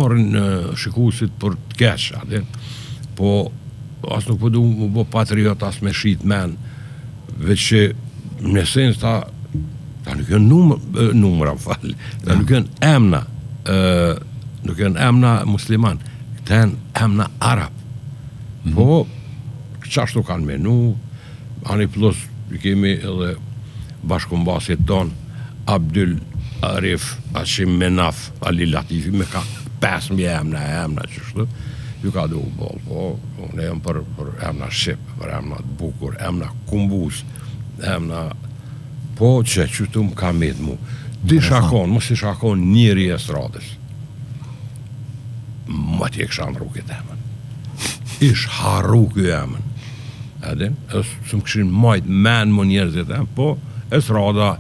marrin shikuesit për të keq, atë. Po as nuk po du më bë patriot as me shit men, veç që në sens ta nuk janë numra, ta nuk janë emna, nuk janë emna musliman, këta janë emna arab. Po qashtu kanë menu, ani plus i kemi edhe bashkëmbasit ton, Abdul Arif Hashim Menaf Ali Latifi me ka 5.000 emna qështu, ju ka du bol, po unë jam për emna Shqip, për emna bukur, emna kumbus, emna po që qëtu më ka med mu. Di shakon, mos i shakon njëri e stradës. Ma t'je kësha në rukit emën. Ish harru kjo emën. Edin, së më këshin majt men më njerëzit emë, po e strada,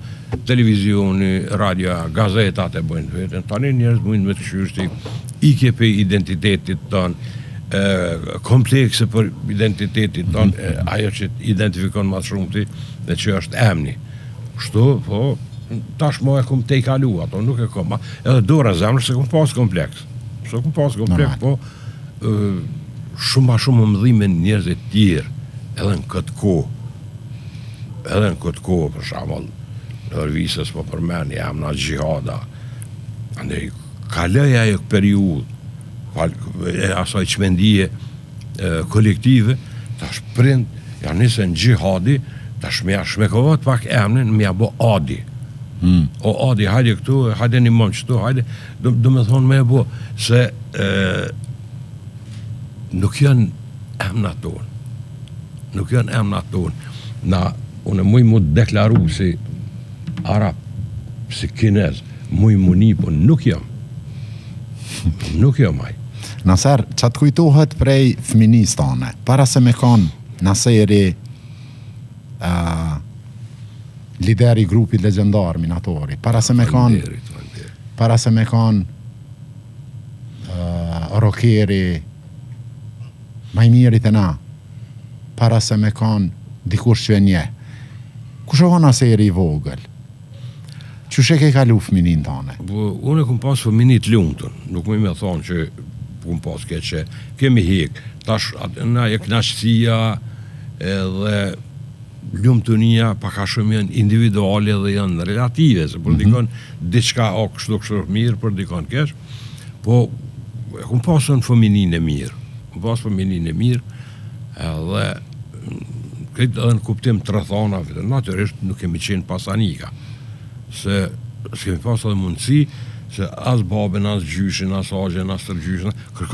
televizioni, radio, gazetat e bëjnë të vetën. Tani njerëz bëjnë me të shyrështi, i kepe identitetit tonë, komplekse për identitetit tonë, ajo që identifikon ma shumë ti, dhe që është emni. Shtu, po, tash mo e kum te i kalu, ato nuk e kom, edhe dora zemrë se kum pas kompleks. Se kum pas kompleks, po, shumë ma shumë më dhime njerëzit tjerë, edhe në këtë kohë. Edhe në këtë kohë, për shamëll, në Rvisës po përmen, jam në gjihada. Andej, kalëja e periudhë, asaj qmendije kolektive, tash prind, janë nisë në gjihadi, tash me shmekovat pak emnin, me bo Adi. O Adi, hajde këtu, hajde një mëmë qëtu, hajde, do me thonë me bo, se nuk janë emnat tonë. Nuk janë emnat tonë. Unë muj mu deklaru si Arab, si Kinez, muj mu një, po nuk jam. Nuk jam aj. Naser, që të kujtohet prej fëminis tane, para se me kanë Naseri lideri grupit legendar minatori, para se me kanë Rokeri majmirit e na, para se me kanë dikush që e nje. Kush o Naseri i vogël? Qështë e ke kalu fëminin tane? Unë e kum pas fëminit luntën, nuk me thonë që kum pas që kemi hek. Tash, na e knaqësia edhe lumëtunia paka shumë janë individuale dhe janë relative, se për dikon diçka o kështu mirë, për dikon kesh, po e kum pasën fëminin e mirë. Kum pas fëminin e mirë, edhe këtë edhe në kuptim të rëthana, natyrisht nuk kemi qenë pasanika, se s'kemi pas edhe mundësi, se as babin, as gjyshin, as agjen, as tërgjyshin, kërkon